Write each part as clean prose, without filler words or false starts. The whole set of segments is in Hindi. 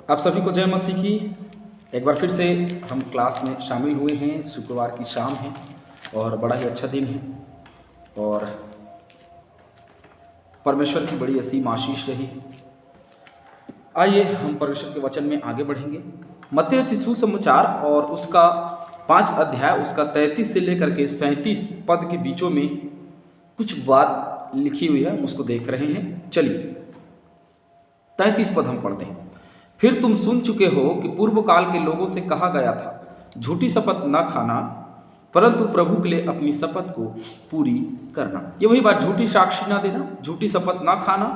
आप सभी को जय मसीह की। एक बार फिर से हम क्लास में शामिल हुए हैं। शुक्रवार की शाम है और बड़ा ही अच्छा दिन है और परमेश्वर की बड़ी असीम आशीष रही है। आइए हम परमेश्वर के वचन में आगे बढ़ेंगे। मत्ती रचित सुसमाचार और उसका 5 अध्याय उसका 33 से लेकर के 37 पद के बीचों में कुछ बात लिखी हुई है, हम उसको देख रहे हैं। चलिए 33 पद हम पढ़ते हैं। फिर तुम सुन चुके हो कि पूर्व काल के लोगों से कहा गया था, झूठी शपथ न खाना, परंतु प्रभु के लिए अपनी शपथ को पूरी करना। ये वही बात, झूठी साक्षी ना देना, झूठी शपथ ना खाना,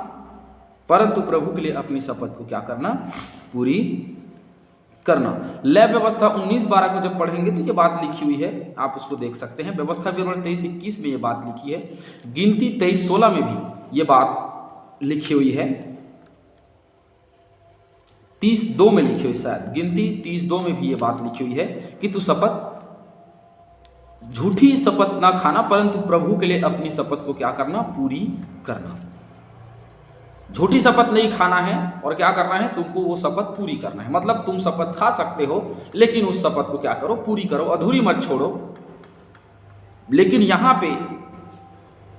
परंतु प्रभु के लिए अपनी शपथ को क्या करना, पूरी करना। लय व्यवस्था 19-12 को जब पढ़ेंगे तो ये बात लिखी हुई है, आप उसको देख सकते हैं। व्यवस्था विवरण 23-21 में ये बात लिखी है। गिनती 23-16 में भी ये बात लिखी हुई है। 30:2 में लिखी हुई, शायद गिनती 30:2 में भी ये बात लिखी हुई है कि तू झूठी शपथ ना खाना, परंतु प्रभु के लिए अपनी शपथ को क्या करना, पूरी करना। झूठी शपथ नहीं खाना है और क्या करना है, तुमको वो शपथ पूरी करना है। मतलब तुम शपथ खा सकते हो लेकिन उस शपथ को क्या करो, पूरी करो, अधूरी मत छोड़ो। लेकिन यहां पे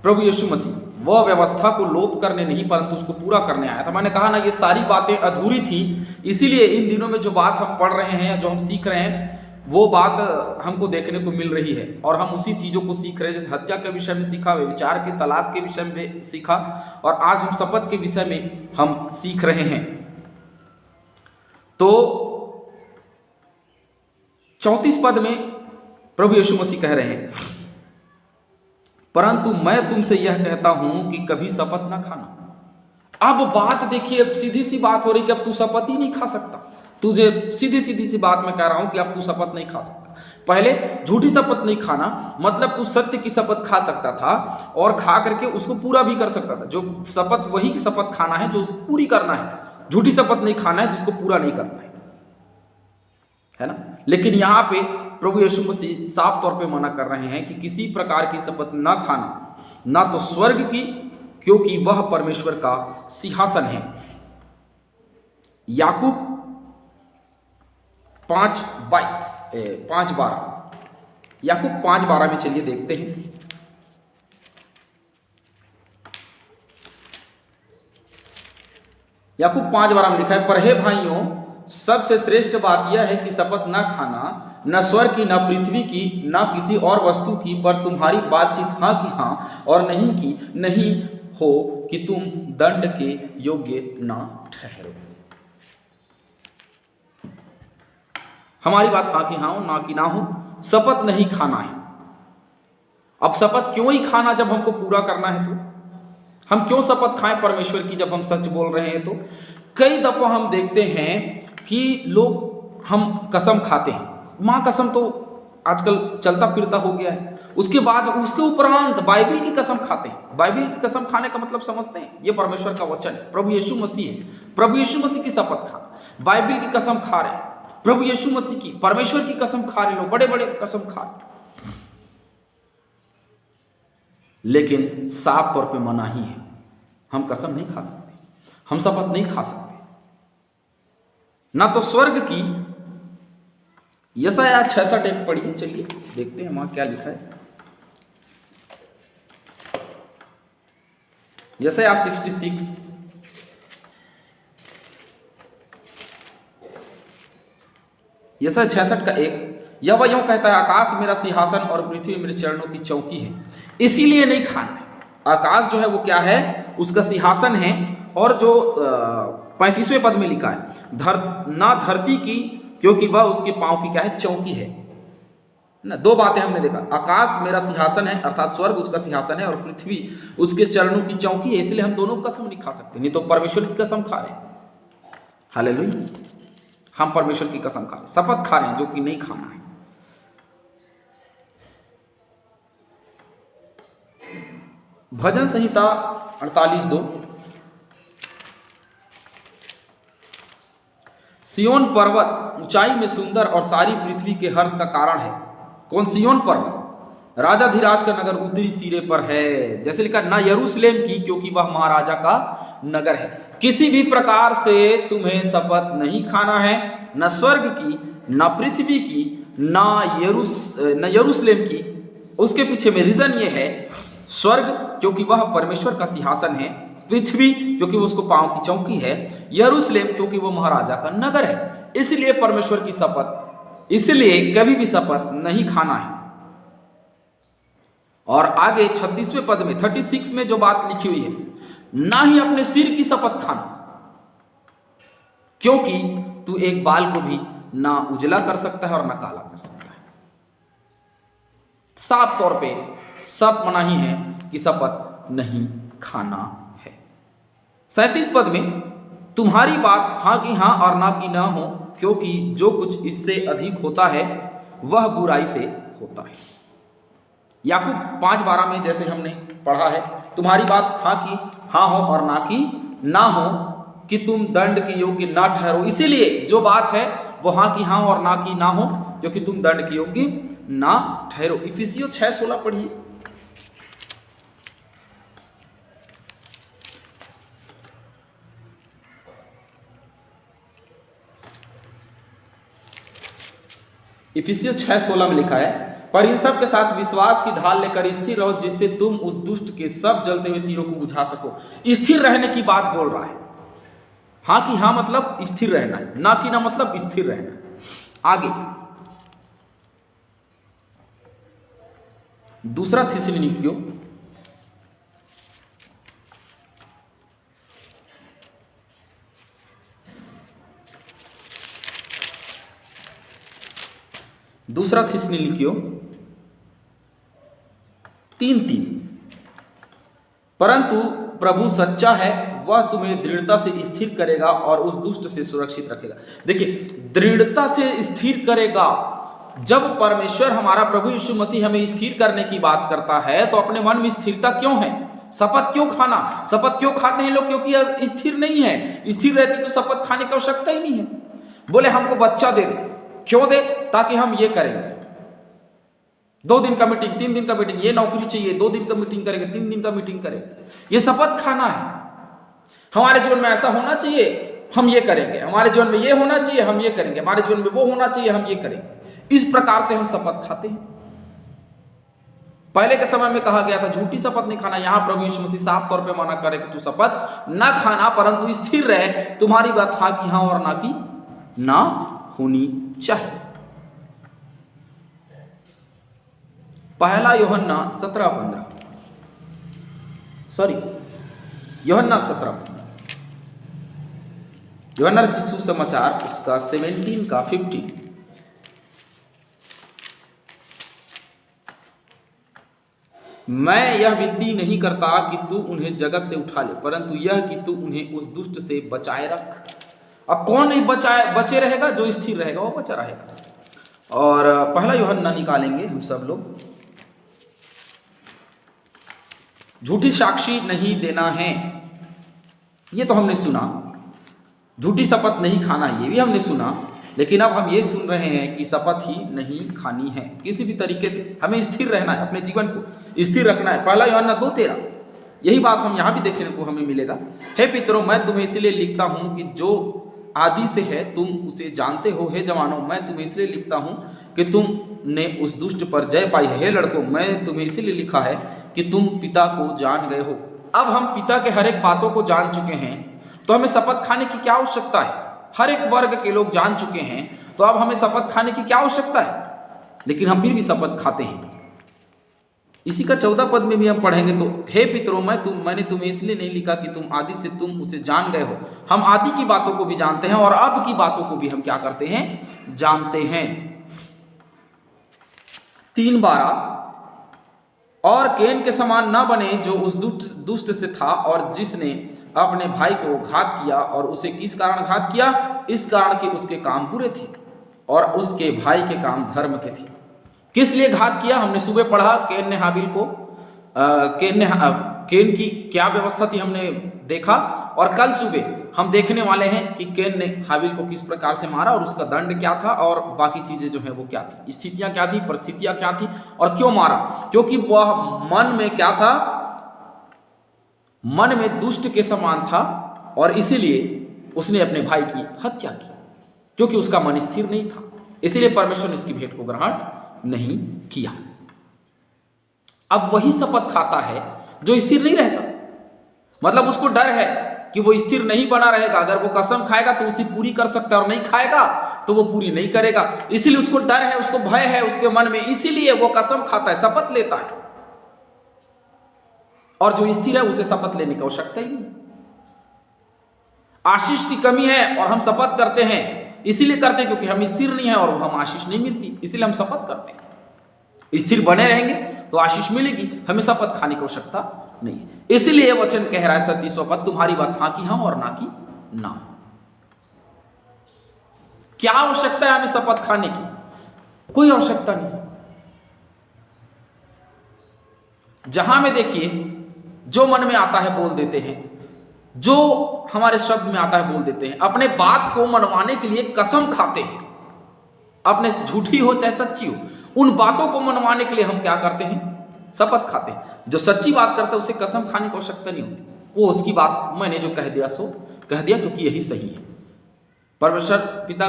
प्रभु यीशु मसीह वह व्यवस्था को लोप करने नहीं परंतु उसको पूरा करने आया था। मैंने कहा ना, ये सारी बातें अधूरी थी, इसीलिए इन दिनों में जो बात हम पढ़ रहे हैं, जो हम सीख रहे हैं, वो बात हमको देखने को मिल रही है और हम उसी चीज़ों को सीख रहे हैं। जैसे हत्या के विषय में सीखा, व्यभिचार के, तलाक के विषय में सीखा और आज हम शपथ के विषय में हम सीख रहे हैं। तो 34 पद में प्रभु यीशु मसीह कह रहे हैं, परंतु मैं तुमसे यह कहता हूं कि कभी शपथ ना खाना। अब बात देखिए, सीधी सी बात हो रही कि अब तू शपथ ही नहीं खा सकता। तुझे सीधी सी बात मैं कह रहा हूं कि अब तू शपथ नहीं खा सकता। पहले झूठी शपथ नहीं खाना मतलब तू सत्य की शपथ खा सकता था और खा करके उसको पूरा भी कर सकता था। जो शपथ, वही शपथ खाना है जो उसको पूरी करना है। झूठी शपथ नहीं खाना है जिसको पूरा नहीं करना है ना। लेकिन यहां पे प्रभु यीशु मसीह साफ तौर पे मना कर रहे हैं कि किसी प्रकार की शपथ ना खाना, ना तो स्वर्ग की, क्योंकि वह परमेश्वर का सिंहासन है। याकूब 5:12 याकूब 5:12 में चलिए देखते हैं। याकूब 5:12 में लिखा है, पर हे भाइयों, सबसे श्रेष्ठ बात यह है कि शपथ न खाना, न स्वर्ग की, न पृथ्वी की, न किसी और वस्तु की, पर तुम्हारी बातचीत हाँ की हाँ और नहीं की नहीं हो कि तुम दंड के योग्य ना ठहरो। हमारी बात हाँ की हाँ हो, ना की ना हो, शपथ नहीं खाना है। अब शपथ क्यों ही खाना जब हमको पूरा करना है? तो हम क्यों शपथ खाएं परमेश्वर की जब हम सच बोल रहे हैं? तो कई दफा हम देखते हैं कि लोग, हम कसम खाते हैं, माँ कसम तो आजकल चलता फिरता हो गया है। उसके बाद उसके उपरांत बाइबिल की कसम खाते हैं। बाइबिल की कसम खाने का मतलब समझते हैं, ये परमेश्वर का वचन है, प्रभु यीशु मसीह है। प्रभु यीशु मसीह की शपथ खा, बाइबिल की कसम खा रहे हैं, प्रभु यीशु मसीह की, परमेश्वर की कसम खा रहे लोग, बड़े बड़े कसम खा रहे। लेकिन साफ तौर पे मना ही है, हम कसम नहीं खा सकते, हम शपथ नहीं खा सकते, ना तो स्वर्ग की। यशायाह 66 पढ़िए, चलिए देखते हैं वहां क्या लिखा है। यशायाह 66 यशायाह 66 का 1, यह वह यूं कहता है, आकाश मेरा सिंहासन और पृथ्वी मेरे चरणों की चौकी है, इसीलिए नहीं खाना है। आकाश जो है वो क्या है, उसका सिंहासन है। और जो 35वें पद में लिखा है, ना धरती की, क्योंकि वह उसके पांव की क्या है, चौकी है ना। दो बातें हमने देखा, आकाश मेरा सिंहासन है अर्थात स्वर्ग उसका सिंहासन है और पृथ्वी उसके चरणों की चौकी है, इसलिए हम दोनों कसम नहीं खा सकते। नहीं तो परमेश्वर की कसम खा रहे हैं। हालेलुया, हम परमेश्वर की कसम खा रहे हैं, शपथ खा रहे हैं जो कि नहीं खाना है। भजन संहिता 48:2, सियोन पर्वत ऊंचाई में सुंदर और सारी पृथ्वी के हर्ष का कारण है। कौन? सियोन पर्वत। राजाधिराज का नगर उत्तरी सिरे पर है। जैसे लिखा ना यरूशलेम की, क्योंकि वह महाराजा का नगर है। किसी भी प्रकार से तुम्हें शपथ नहीं खाना है, न स्वर्ग की, न पृथ्वी की, न यरूशलेम की। उसके पीछे में रीजन ये है, स्वर्ग क्योंकि वह परमेश्वर का सिंहासन है, पृथ्वी क्योंकि उसको पांव की चौकी है, यरूशलेम क्योंकि वो महाराजा का नगर है। इसलिए परमेश्वर की शपथ, इसलिए कभी भी शपथ नहीं खाना है। और आगे 36वें पद में 36 में जो बात लिखी हुई है, ना ही अपने सिर की शपथ खाना, क्योंकि तू एक बाल को भी ना उजला कर सकता है और ना काला कर सकता है। साफ तौर पे सब मनाही है कि शपथ नहीं खाना है। 37 पद में तुम्हारी बात हाँ की हाँ और ना की ना हो, क्योंकि जो कुछ इससे अधिक होता है वह बुराई से होता है। याकूब 5:12 में जैसे हमने पढ़ा है, तुम्हारी बात हाँ की हाँ हो और ना की ना हो, कि तुम दंड के योग्य ना ठहरो। इसीलिए जो बात है वो हाँ की हाँ और ना की ना हो, क्योंकि तुम दंड के योग्य ना ठहरो। इफिसियों 6:16 पढ़िए। इफिसियों 6:16 में लिखा है, पर इन सब के साथ विश्वास की ढाल लेकर स्थिर रहो, जिससे तुम उस दुष्ट के सब जलते हुए तीरों को बुझा सको। स्थिर रहने की बात बोल रहा है। हाँ कि हाँ मतलब स्थिर रहना है, ना कि ना मतलब स्थिर रहना है। आगे दूसरा थिस्सलुनीकियों 3:3, परंतु प्रभु सच्चा है, वह तुम्हें दृढ़ता से स्थिर करेगा और उस दुष्ट से सुरक्षित रखेगा। देखिए, दृढ़ता से स्थिर करेगा। जब परमेश्वर हमारा प्रभु यीशु मसीह हमें स्थिर करने की बात करता है, तो अपने मन में स्थिरता क्यों है? शपथ क्यों खाना? शपथ क्यों खाते हैं लोग? क्योंकि स्थिर नहीं है। स्थिर रहते तो शपथ खाने की आवश्यकता ही नहीं है। बोले हमको बच्चा दे दे, क्यों दे? ताकि हम ये करेंगे, 2 दिन का मीटिंग, 3 दिन का मीटिंग, ये नौकरी चाहिए, 2 दिन का मीटिंग करेंगे, 3 दिन का मीटिंग करेंगे। ये शपथ खाना है। हमारे जीवन में ऐसा होना चाहिए, हम ये करेंगे। हमारे जीवन में ये होना चाहिए, हम ये करेंगे। हमारे जीवन में वो होना चाहिए, हम ये करेंगे। इस प्रकार से हम शपथ खाते हैं। पहले के समय में कहा गया था झूठी शपथ नहीं खाना। यहां प्रभु यीशु मसीह साफ तौर पे मना करे कि तू शपथ ना खाना, परंतु स्थिर रहे। तुम्हारी बात हाँ की हाँ और ना की ना होनी चाहिए। पहला यूहन्ना 17:15, सॉरी यूहन्ना 17:15, यूहन्ना रचित सुसमाचार उसका 17 का 15। मैं यह विनती नहीं करता कि तू उन्हें जगत से उठा ले, परंतु यह कि तू उन्हें उस दुष्ट से बचाए रख। अब कौन नहीं बचे रहेगा? जो स्थिर रहेगा वो बचा रहेगा। और पहला यूहन्ना निकालेंगे हम सब लोग। झूठी साक्षी नहीं देना है, ये तो हमने सुना। झूठी शपथ नहीं खाना, ये भी हमने सुना। लेकिन अब हम ये सुन रहे हैं कि शपथ ही नहीं खानी है। किसी भी तरीके से हमें स्थिर रहना है, अपने जीवन को स्थिर रखना है। पहला यूहन्ना 2:13, यही बात हम यहाँ भी देखने को हमें मिलेगा। हे पितरों, मैं तुम्हें इसलिए लिखता हूँ कि जो आदि से है तुम उसे जानते हो। हे जवानों, मैं तुम्हें इसलिए लिखता हूँ कि तुमने उस दुष्ट पर जय पाई है। हे लड़कों, मैं तुम्हें इसलिए लिखा है कि तुम पिता को जान गए हो। अब हम पिता के हर एक बातों को जान चुके हैं, तो हमें शपथ खाने की क्या आवश्यकता है? हर एक वर्ग के लोग जान चुके हैं, तो अब हमें शपथ खाने की क्या आवश्यकता है? लेकिन हम फिर भी शपथ खाते हैं। इसी का 14 पद में भी हम पढ़ेंगे, तो हे पितरों, मैंने तुम्हें इसलिए नहीं लिखा कि तुम आदि से तुम उसे जान गए हो। हम आदि की बातों को भी जानते हैं और अब की बातों को भी हम क्या करते हैं? जानते हैं। 3:12, और कैन के समान न बने जो उस दुष्ट से था और जिसने अपने भाई को घात किया। और उसे किस कारण घात किया? इस कारण कि उसके काम बुरे थे और उसके भाई के काम धर्म के थे। किस लिए घात किया? हमने सुबह पढ़ा, कैन ने केन की क्या व्यवस्था थी हमने देखा, और कल सुबह हम देखने वाले हैं कि केन ने हाबिल को किस प्रकार से मारा और उसका दंड क्या था और बाकी चीजें जो है वो क्या थी, स्थितियां क्या थी, परिस्थितियां क्या थी और क्यों मारा। क्योंकि वह मन में क्या था, मन में दुष्ट के समान था और इसीलिए उसने अपने भाई की हत्या की, क्योंकि उसका मन स्थिर नहीं था। इसीलिए परमेश्वर ने उसकी भेंट को ग्रहण नहीं किया। अब वही शपथ खाता है जो स्थिर नहीं रहता, मतलब उसको डर है कि वो स्थिर नहीं बना रहेगा। अगर वो कसम खाएगा तो उसे पूरी कर सकता है और नहीं खाएगा तो वो पूरी नहीं करेगा। इसीलिए उसको डर है, उसको भय है उसके मन में, इसीलिए वो कसम खाता है, शपथ लेता है। और जो स्थिर है उसे शपथ लेने की आवश्यकता ही नहीं। आशीष की कमी है और हम शपथ करते हैं, इसीलिए करते हैं क्योंकि हम स्थिर नहीं है और हम आशीष नहीं मिलती, इसीलिए हम शपथ करते हैं। स्थिर बने रहेंगे तो आशीष मिलेगी, हमें शपथ खाने की आवश्यकता नहीं है। इसीलिए वचन कह रहा है सत्य शपथ, तुम्हारी बात हाँ की हाँ और ना की ना। क्या आवश्यकता है हमें शपथ खाने की? कोई आवश्यकता नहीं। जहां में देखिए जो मन में आता है बोल देते हैं, जो हमारे शब्द में आता है बोल देते हैं, अपने बात को मनवाने के लिए कसम खाते हैं, अपने झूठी हो चाहे सच्ची हो, उन बातों को मनवाने के लिए हम क्या करते हैं? शपथ खाते हैं। जो सच्ची बात करता है उसे कसम खाने की आवश्यकता नहीं होती, वो उसकी बात मैंने जो कह दिया सो कह दिया क्योंकि यही सही है। परमेश्वर पिता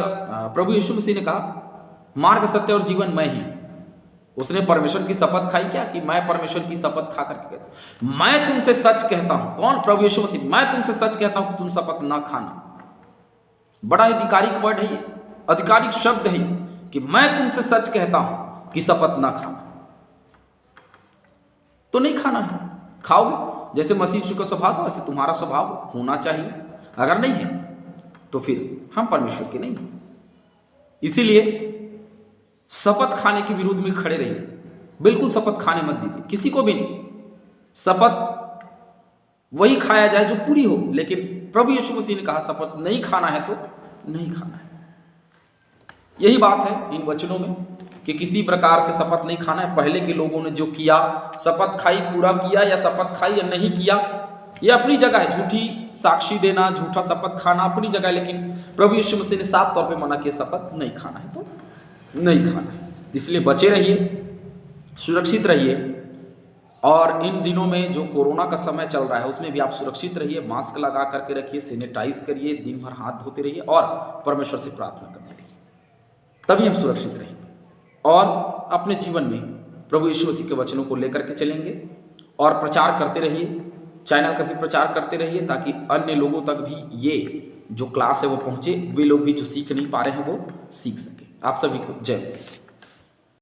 प्रभु यीशु मसीह ने कहा मार्ग सत्य और जीवन मैं ही। उसने परमेश्वर की शपथ खाई क्या कि मैं परमेश्वर की शपथ खा करके कहता हूं, मैं तुमसे सच कहता हूं। कौन? प्रभु यीशु मसीह। मैं तुमसे सच कहता हूं कि तुम शपथ ना खाना। बड़ा आधिकारिक वर्ड है ये, आधिकारिक शब्द है कि मैं तुमसे सच कहता हूं कि शपथ ना खाना। तो नहीं खाना है, खाओगे जैसे मसीह यीशु का स्वभाव था वैसे तुम्हारा स्वभाव होना चाहिए। अगर नहीं है तो फिर हम परमेश्वर के नहीं हैं। इसीलिए शपथ खाने के विरुद्ध में खड़े रहिए, बिल्कुल शपथ खाने मत दीजिए किसी को भी नहीं। शपथ वही खाया जाए जो पूरी हो, लेकिन प्रभु यीशु मसीह ने कहा शपथ नहीं खाना है तो नहीं खाना है। यही बात है इन वचनों में कि किसी प्रकार से शपथ नहीं खाना है। पहले के लोगों ने जो किया, शपथ खाई पूरा किया या शपथ खाई या नहीं किया, ये अपनी जगह है। झूठी साक्षी देना, झूठा शपथ खाना अपनी जगह है, लेकिन प्रभु यीशु मसीह ने साफ तौर पे मना किया शपथ नहीं खाना है तो नहीं खाना है। इसलिए बचे रहिए, सुरक्षित रहिए, और इन दिनों में जो कोरोना का समय चल रहा है उसमें भी आप सुरक्षित रहिए। मास्क लगा करके रखिए, सैनिटाइज करिए, दिन भर हाथ धोते रहिए और परमेश्वर से प्रार्थना करते रहिए, तभी हम सुरक्षित रहेंगे और अपने जीवन में प्रभु यीशु मसीह के वचनों को लेकर के चलेंगे। और प्रचार करते रहिए, चैनल का भी प्रचार करते रहिए ताकि अन्य लोगों तक भी ये जो क्लास है वो पहुँचे, वे लोग भी जो सीख नहीं पा रहे हैं वो सीख सके। आप सभी को जय मसीह।